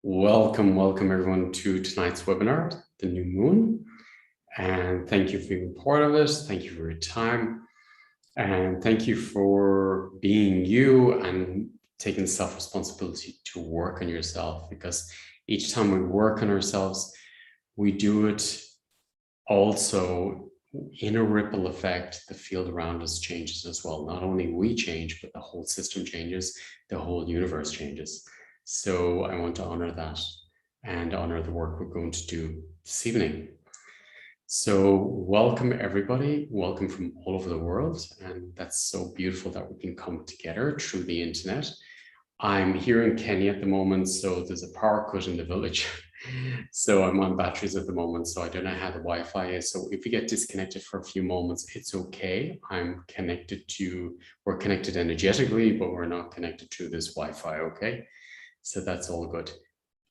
Welcome everyone to tonight's webinar, The New Moon. And thank you for being part of it. Thank you for your time. And thank you for being you and taking self-responsibility to work on yourself, because each time we work on ourselves, we do it also in a ripple effect. The field around us changes as well. Not only we change, but the whole system changes, the whole universe changes. So I want to honor that and honor the work we're going to do this evening. So welcome everybody, welcome from all over the world. And that's so beautiful that we can come together through the internet. I'm here in Kenya at the moment, so there's a power cut in the village. So I'm on batteries at the moment, so I don't know how the Wi-Fi is. So if we get disconnected for a few moments, it's okay. We're connected energetically, but we're not connected to this Wi-Fi, okay? So that's all good.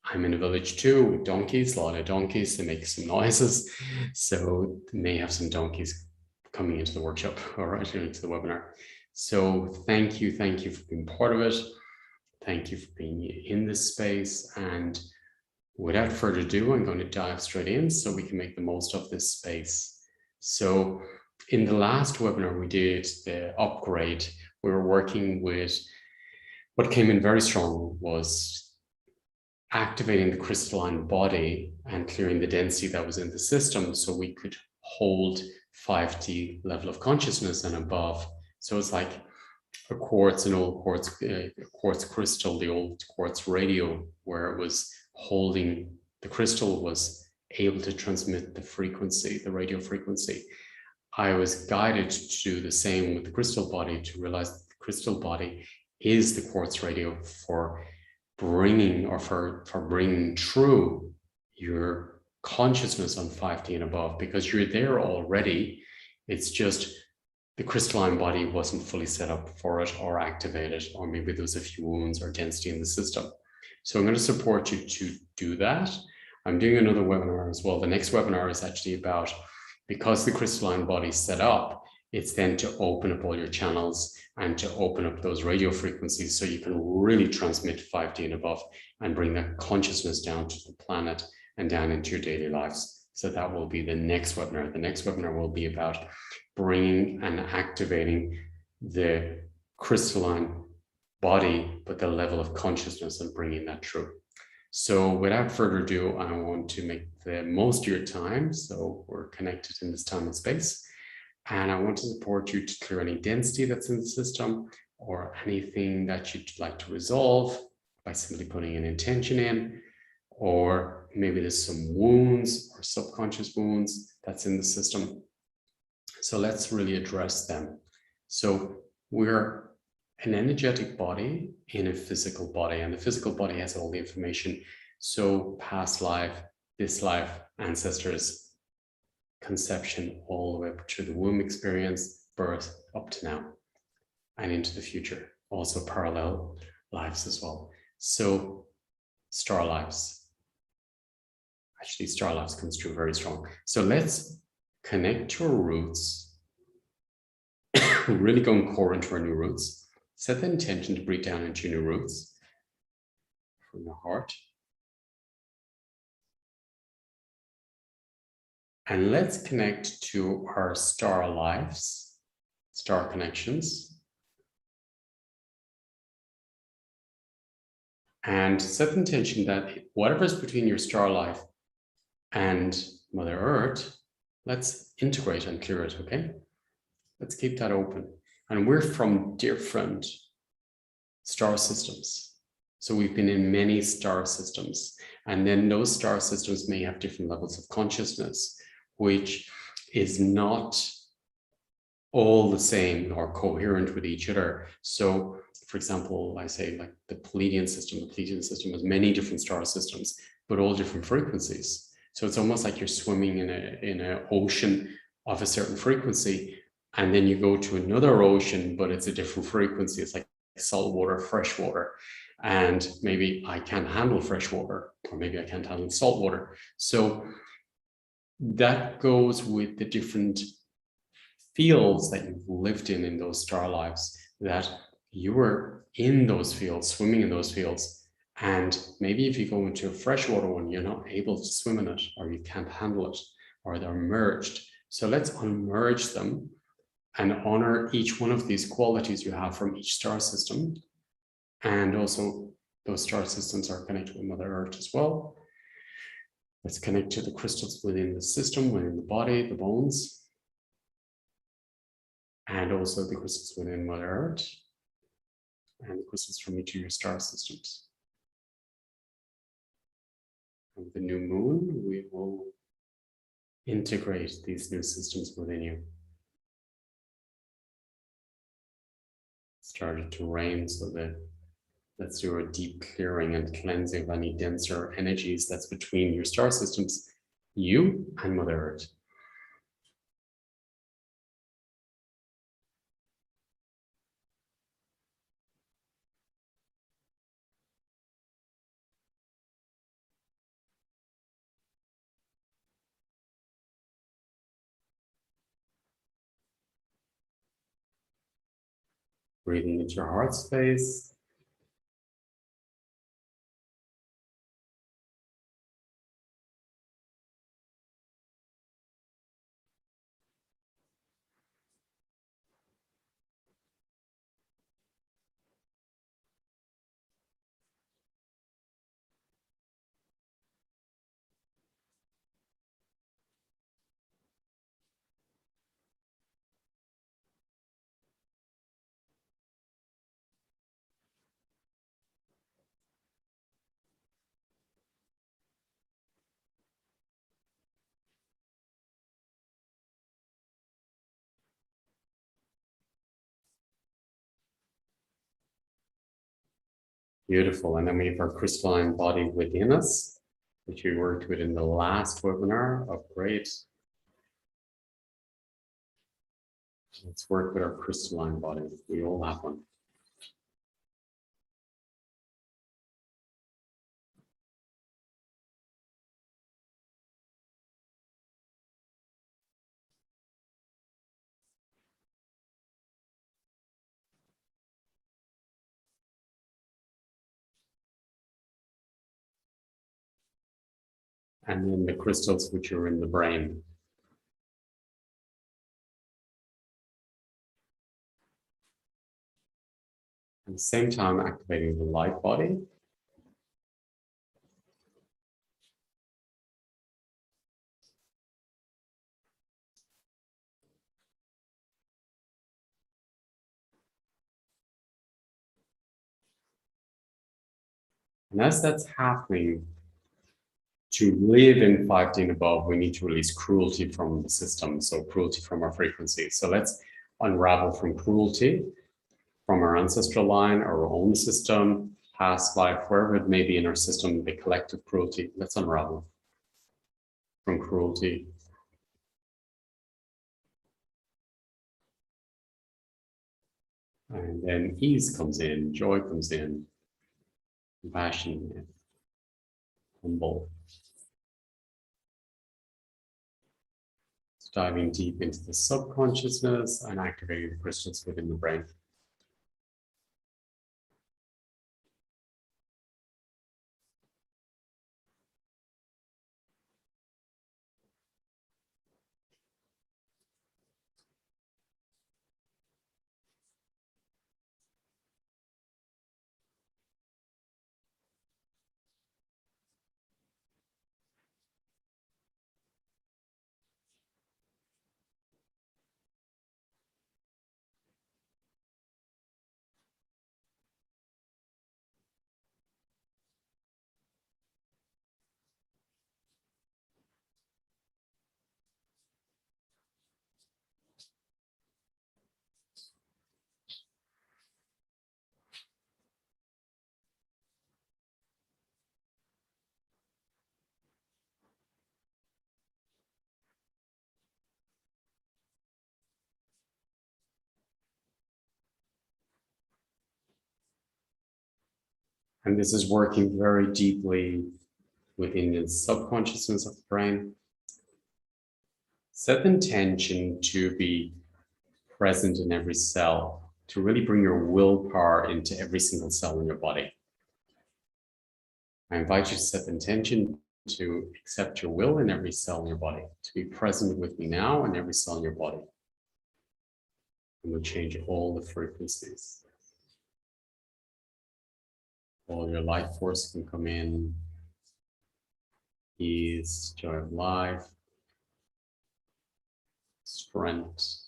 I'm in a village too with donkeys, a lot of donkeys. They make some noises. So they may have some donkeys coming into the workshop or into the webinar. So thank you for being part of it. Thank you for being in this space. And without further ado, I'm going to dive straight in so we can make the most of this space. So in the last webinar we did, the upgrade, we were working with, what came in very strong was activating the crystalline body and clearing the density that was in the system so we could hold 5D level of consciousness and above. So it's like a quartz, an old quartz crystal, the old quartz radio, where it was holding, the crystal was able to transmit the frequency, the radio frequency. I was guided to do the same with the crystal body, to realize that the crystal body is the quartz radio for bringing, or for bringing true your consciousness on 5D and above, because you're there already. It's just the crystalline body wasn't fully set up for it or activated, or maybe there was a few wounds or density in the system. So I'm going to support you to do that. I'm doing another webinar as well. The next webinar is actually about, because the crystalline body is set up, it's then to open up all your channels and to open up those radio frequencies so you can really transmit 5D and above and bring that consciousness down to the planet and down into your daily lives. So that will be the next webinar. The next webinar will be about bringing and activating the crystalline body, but the level of consciousness and bringing that through. So without further ado, I want to make the most of your time. So we're connected in this time and space. And I want to support you to clear any density that's in the system or anything that you'd like to resolve by simply putting an intention in, or maybe there's some wounds or subconscious wounds that's in the system. So let's really address them. So we're an energetic body in a physical body, and the physical body has all the information. So past life, this life, ancestors, conception, all the way up to the womb experience, birth, up to now, and into the future. Also parallel lives as well. So star lives. Actually, star lives comes through very strong. So let's connect to our roots, really going core into our new roots. Set the intention to breathe down into your new roots from your heart. And let's connect to our star lives, star connections. And set the intention that whatever's between your star life and Mother Earth, let's integrate and clear it, okay? Let's keep that open. And we're from different star systems. So we've been in many star systems. And then those star systems may have different levels of consciousness, which is not all the same or coherent with each other. So, for example, I say like the Pleiadian system has many different star systems, but all different frequencies. So it's almost like you're swimming in an ocean of a certain frequency, and then you go to another ocean, but it's a different frequency. It's like salt water, fresh water. And maybe I can't handle fresh water, or maybe I can't handle salt water. So that goes with the different fields that you've lived in those star lives, that you were in those fields, swimming in those fields, And maybe if you go into a freshwater one, you're not able to swim in it, or you can't handle it, or they're merged. So let's unmerge them and honor each one of these qualities you have from each star system. And also those star systems are connected with Mother Earth as well. Let's connect to the crystals within the system, within the body, the bones, and also the crystals within Mother Earth, and the crystals from each of your star systems. And with the new moon, we will integrate these new systems within you. Started to rain, so that let's do a deep clearing and cleansing of any denser energies that's between your star systems, you and Mother Earth. Breathing into your heart space. Beautiful. And then we have our crystalline body within us, which we worked with in the last webinar. Oh, great. Let's work with our crystalline body. We all have one. And then the crystals which are in the brain. At the same time, activating the light body. And as that's happening, to live in 5D and above, we need to release cruelty from the system. So cruelty from our frequency. So let's unravel from cruelty from our ancestral line, our own system, past life, wherever it may be in our system, the collective cruelty. Let's unravel from cruelty. And then ease comes in, joy comes in, compassion, humble. Diving deep into the subconsciousness and activating the crystals within the brain. And this is working very deeply within the subconsciousness of the brain. Set the intention to be present in every cell, to really bring your willpower into every single cell in your body. I invite you to set the intention to accept your will in every cell in your body, to be present with me now in every cell in your body. And we'll change all the frequencies. All your life force can come in, ease, joy of life, strength.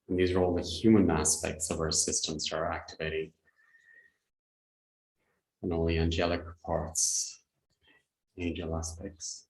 And these are all the human aspects of our systems that are activating. And all the angelic parts, angel aspects.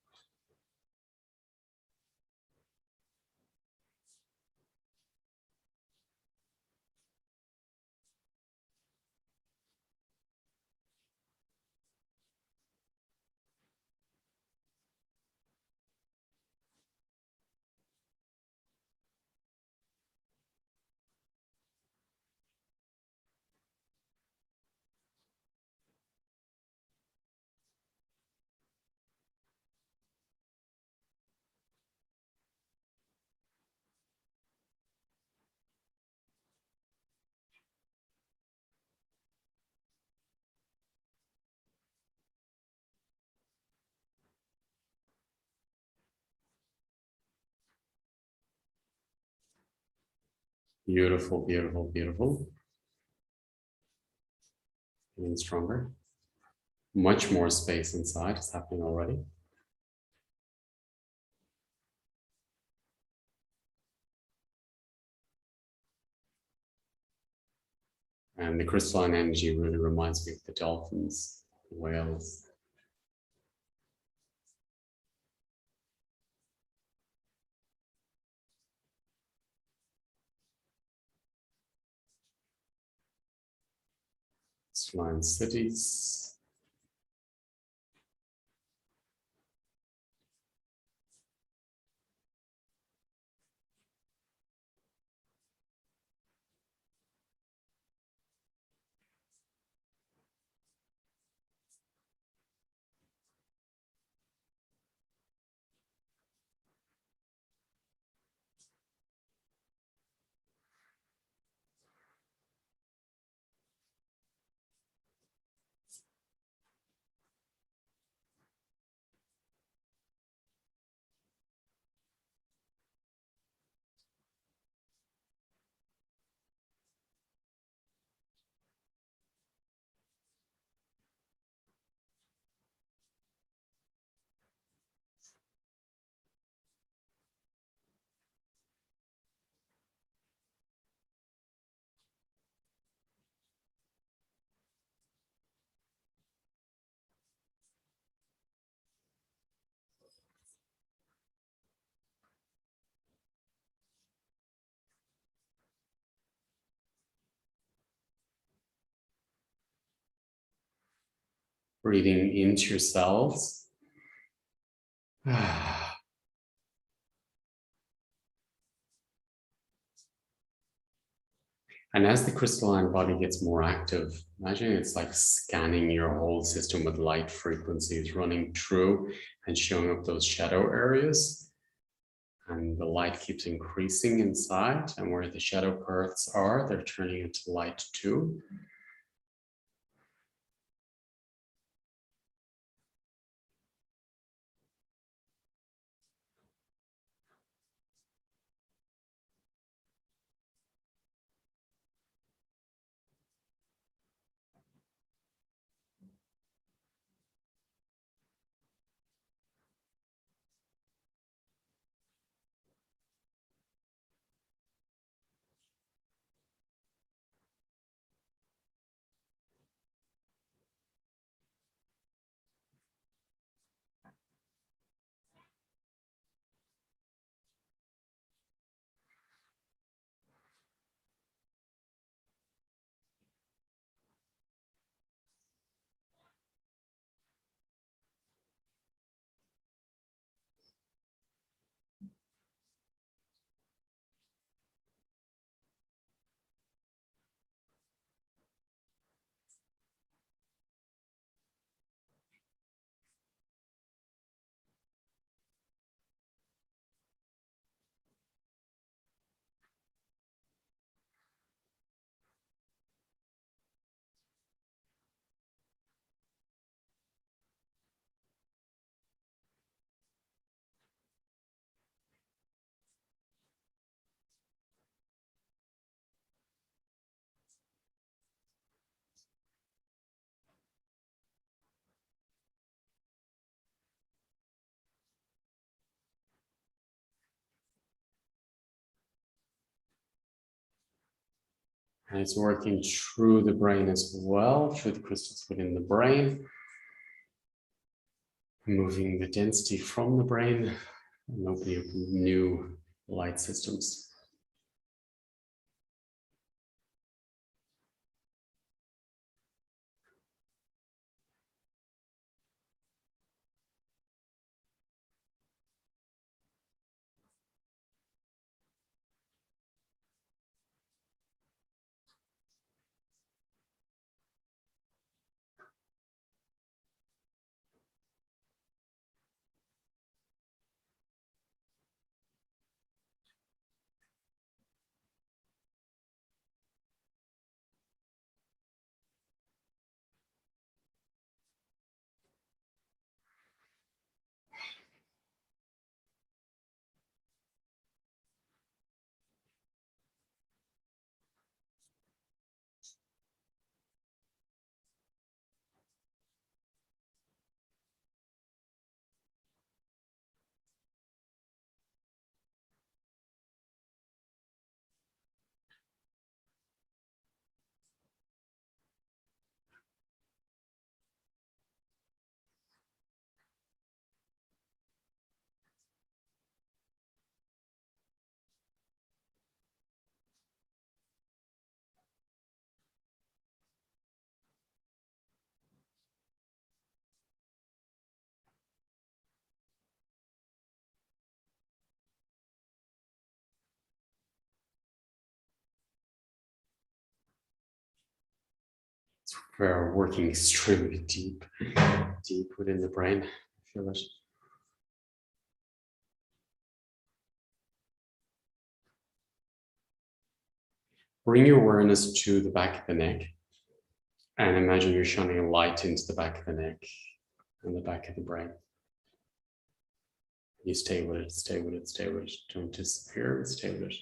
Beautiful, beautiful, beautiful. Even stronger. Much more space inside is happening already. And the crystalline energy really reminds me of the dolphins, the whales. Crystalline cities. Breathing into your cells. And as the crystalline body gets more active, imagine it's like scanning your whole system with light frequencies running through and showing up those shadow areas. And the light keeps increasing inside, and where the shadow parts are, they're turning into light too. And it's working through the brain as well, through the crystals within the brain. Moving the density from the brain and opening up new light systems. We're working extremely deep within the brain. I feel it. Bring your awareness to the back of the neck and imagine you're shining a light into the back of the neck and the back of the brain. You stay with it, stay with it, stay with it. Don't disappear, stay with it.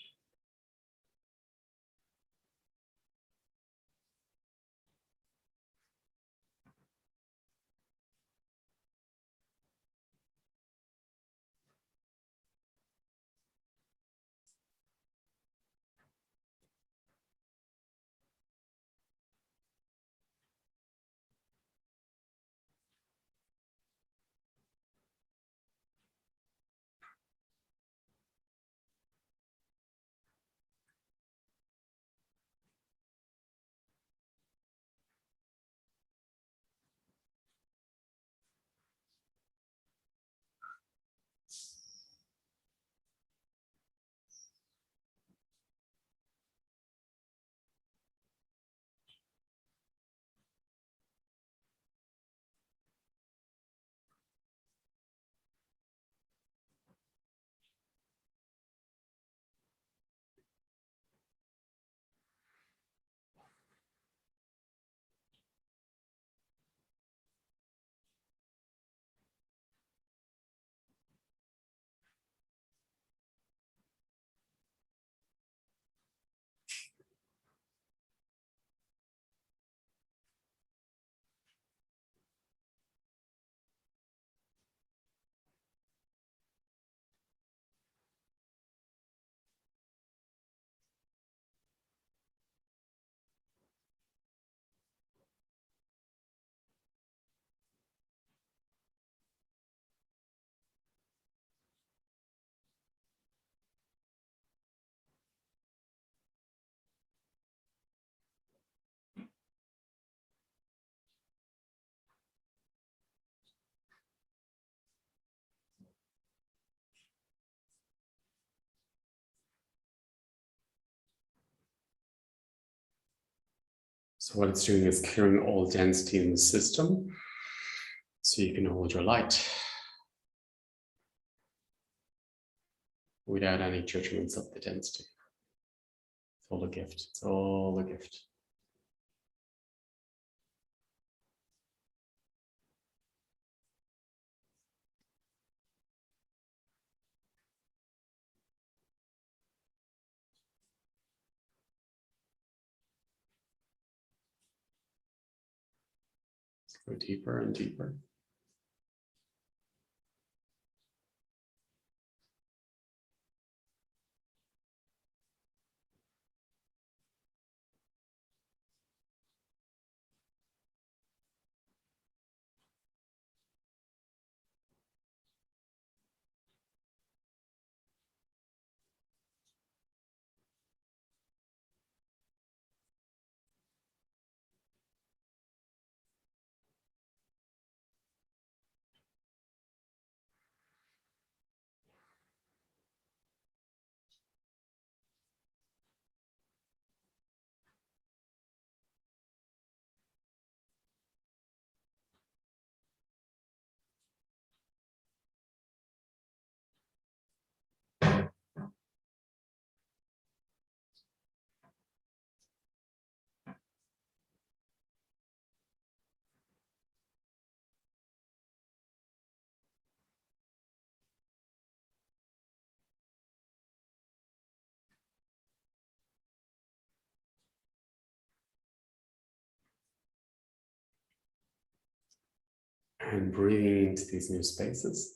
So what it's doing is clearing all density in the system so you can hold your light without any judgments of the density. It's all a gift. It's all a gift. Let's go deeper and deeper. And breathing into these new spaces.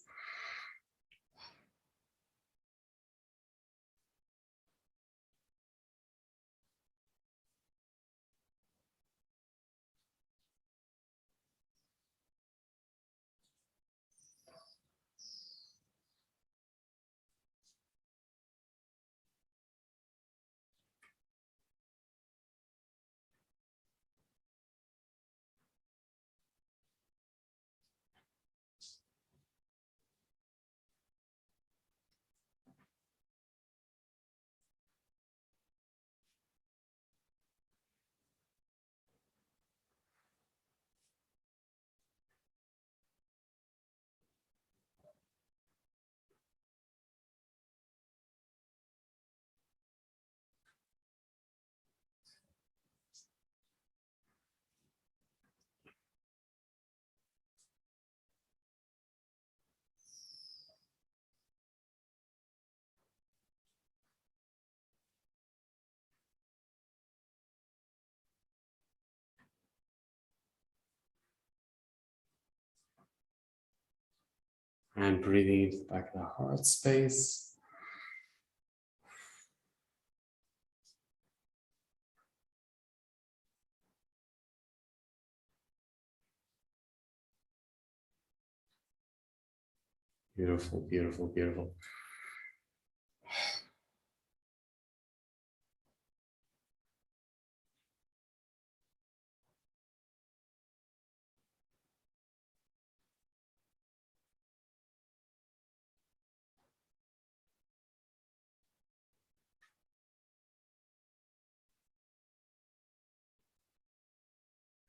And breathing into the back of the heart space. Beautiful, beautiful, beautiful.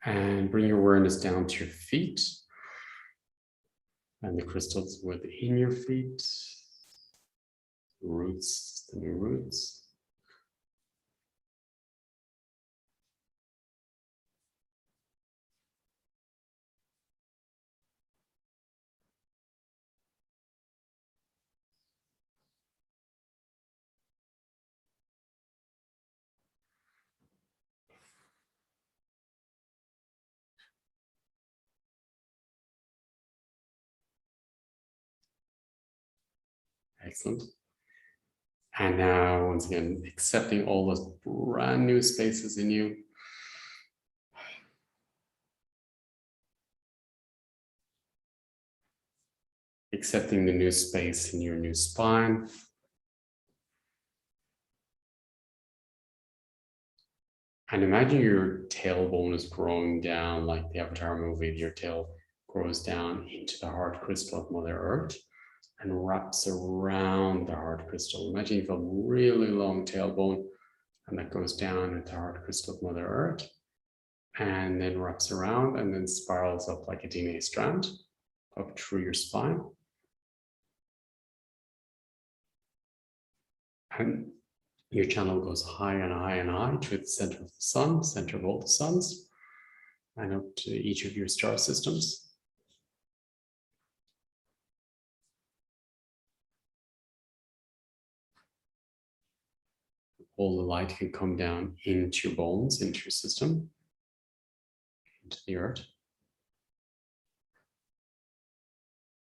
And bring your awareness down to your feet and the crystals within your feet, roots, the new roots. Excellent. And now, once again, accepting all those brand new spaces in you. Accepting the new space in your new spine. And imagine your tailbone is growing down like the Avatar movie. Your tail grows down into the heart crystal of Mother Earth and wraps around the heart crystal. Imagine you've got a really long tailbone and that goes down into the heart crystal of Mother Earth and then wraps around and then spirals up like a DNA strand up through your spine. And your channel goes high and high and high to the center of the sun, center of all the suns, and up to each of your star systems. All the light can come down into your bones, into your system, into the earth.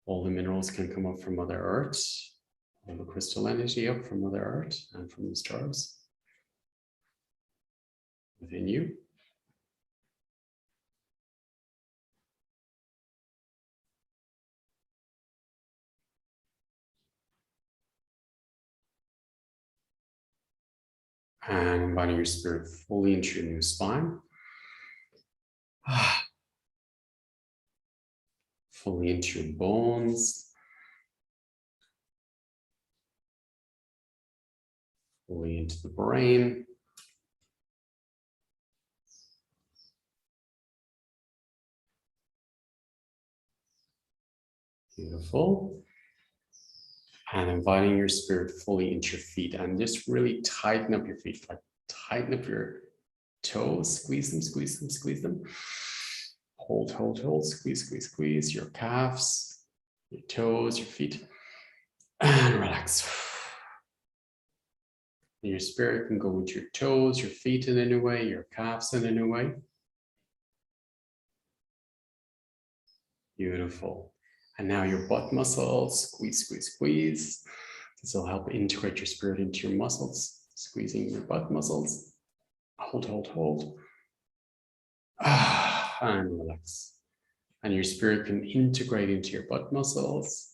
All the minerals can come up from Mother Earth, all the crystal energy up from Mother Earth and from the stars within you. And inviting your spirit fully into your new spine. Fully into your bones. Fully into the brain. Beautiful. And inviting your spirit fully into your feet and just really tighten up your feet, like tighten up your toes, squeeze them, squeeze them, squeeze them. Hold, hold, hold, squeeze, squeeze, squeeze your calves, your toes, your feet, and relax. And your spirit can go with your toes, your feet in a new way, your calves in a new way. Beautiful. And now your butt muscles, squeeze, squeeze, squeeze. This will help integrate your spirit into your muscles, squeezing your butt muscles. Hold, hold, hold. And relax. And your spirit can integrate into your butt muscles.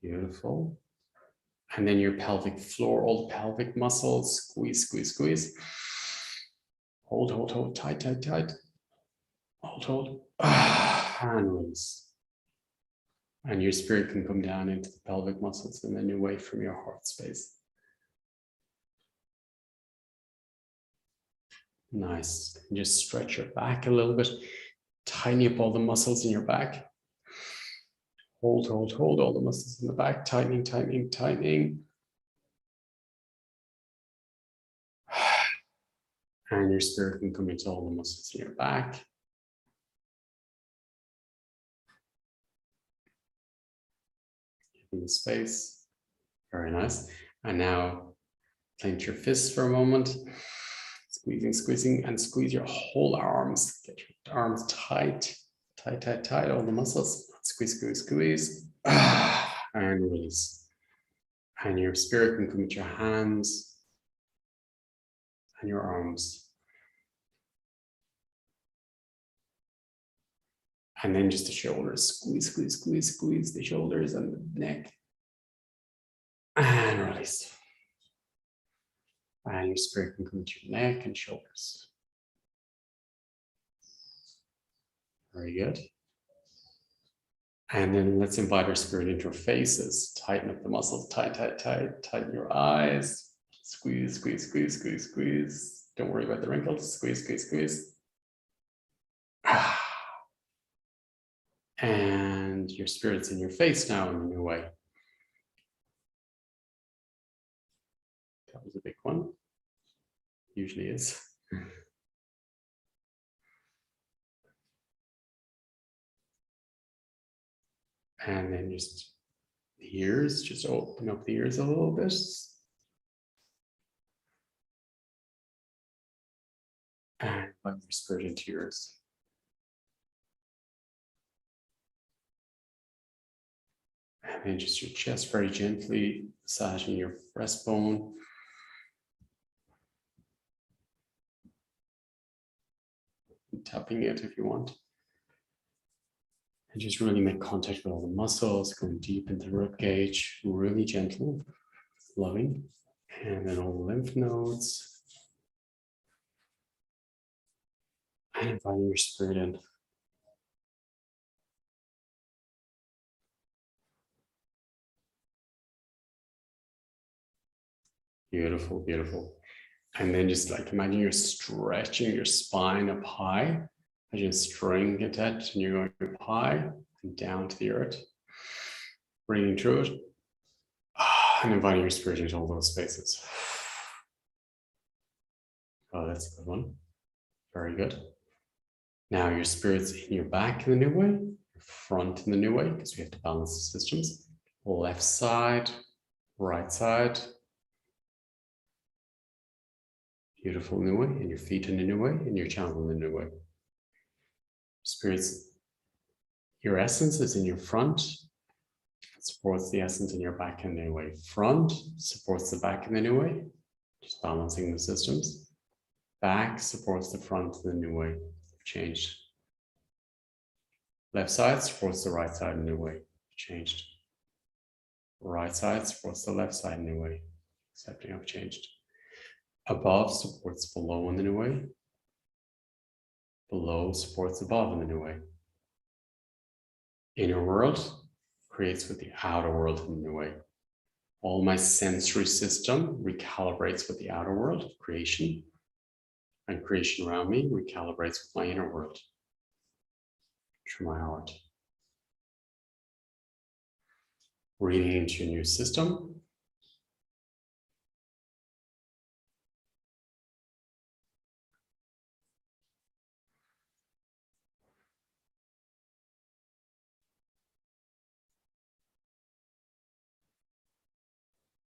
Beautiful. And then your pelvic floor, all the pelvic muscles, squeeze, squeeze, squeeze. Hold, hold, hold, tight, tight, tight. Hold, hold. And release. And your spirit can come down into the pelvic muscles and then away from your heart space. Nice. And just stretch your back a little bit. Tighten up all the muscles in your back. Hold, hold, hold all the muscles in the back. Tightening, tightening, tightening. And your spirit can come into all the muscles in your back. Giving the space. Very nice. And now clench your fists for a moment. Squeezing, squeezing, and squeeze your whole arms. Get your arms tight, tight, tight, tight, all the muscles. Squeeze, squeeze, squeeze. And release. And your spirit can come into your hands and your arms. And then just the shoulders. Squeeze, squeeze, squeeze, squeeze the shoulders and the neck. And release. And your spirit can come into your neck and shoulders. Very good. And then let's invite our spirit into our faces. Tighten up the muscles. Tight, tight, tight. Tighten your eyes. Squeeze, squeeze, squeeze, squeeze, squeeze. Don't worry about the wrinkles. Squeeze, squeeze, squeeze. And your spirit's in your face now in a new way. That was a big one. Usually is. And then just the ears, just open up the ears a little bit. And let your spirit into yours. And then just your chest very gently massaging your breastbone. And tapping it if you want. And just really make contact with all the muscles, going deep into the rib cage, really gentle, loving. And then all the lymph nodes. And inviting your spirit in. Beautiful, beautiful. And then just like imagine you're stretching your spine up high. Imagine a string attached and you're going up high and down to the earth. Breathing through it. And inviting your spirit into all those spaces. Oh, that's a good one. Very good. Now your spirit's in your back in the new way, your front in the new way, because we have to balance the systems. Left side, right side. Beautiful new way, and your feet in a new way, and your channel in a new way. Spirit's, your essence is in your front. It supports the essence in your back in a new way. Front supports the back in the new way, just balancing the systems. Back supports the front in the new way. Changed. Left side supports the right side in a new way. Changed. Right side supports the left side in a new way. Accepting I've changed. Above supports below in the new way. Below supports above in the new way. Inner world creates with the outer world in the new way. All my sensory system recalibrates with the outer world, creation. And creation around me recalibrates with my inner world. Through my heart. Breathing into your new system.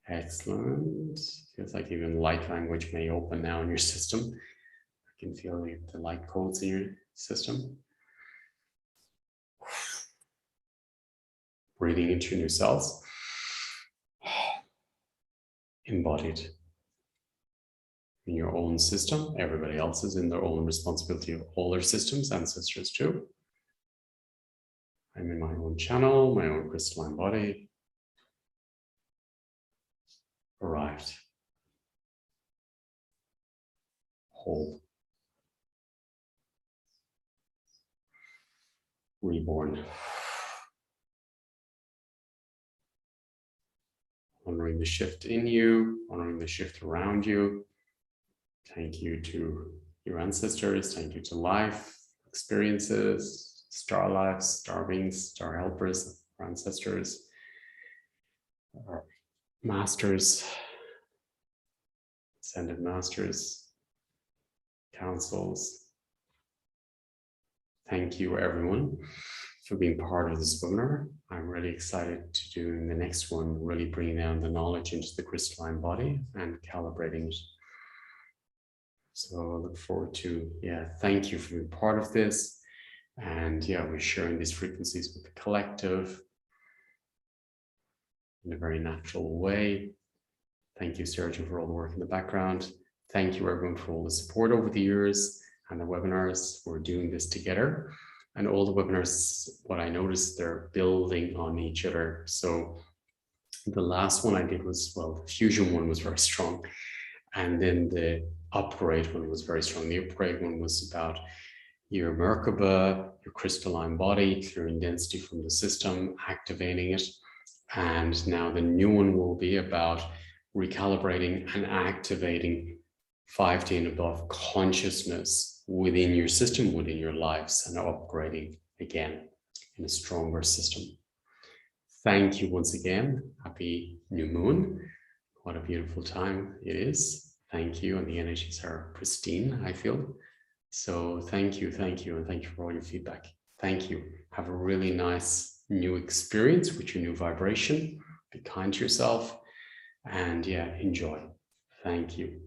Excellent. Feels like even light language may open now in your system. You can feel the light codes in your system. Breathing into your new cells. Embodied in your own system. Everybody else is in their own responsibility of all their systems, ancestors too. I'm in my own channel, my own crystalline body. Arrived. Whole. Reborn. Honoring the shift in you, honoring the shift around you. Thank you to your ancestors. Thank you to life, experiences, star lives, star beings, star helpers, our ancestors, our masters, ascended masters, councils. Thank you, everyone, for being part of this webinar. I'm really excited to do in the next one, really bringing down the knowledge into the crystalline body and calibrating it. So I look forward to, thank you for being part of this. And we're sharing these frequencies with the collective in a very natural way. Thank you, Sergio, for all the work in the background. Thank you, everyone, for all the support over the years and the webinars. We're doing this together. And all the webinars, what I noticed, they're building on each other. So the last one I did was, well, the fusion one was very strong. And then the upgrade one was very strong. The upgrade one was about your Merkaba, your crystalline body, clearing density from the system, activating it. And now the new one will be about recalibrating and activating 5D and above consciousness within your system, within your lives, and upgrading again in a stronger system. Thank you once again. Happy new moon. What a beautiful time it is. Thank you. And the energies are pristine, I feel. So thank you, and thank you for all your feedback. Thank you. Have a really nice new experience with your new vibration. Be kind to yourself and enjoy. Thank you.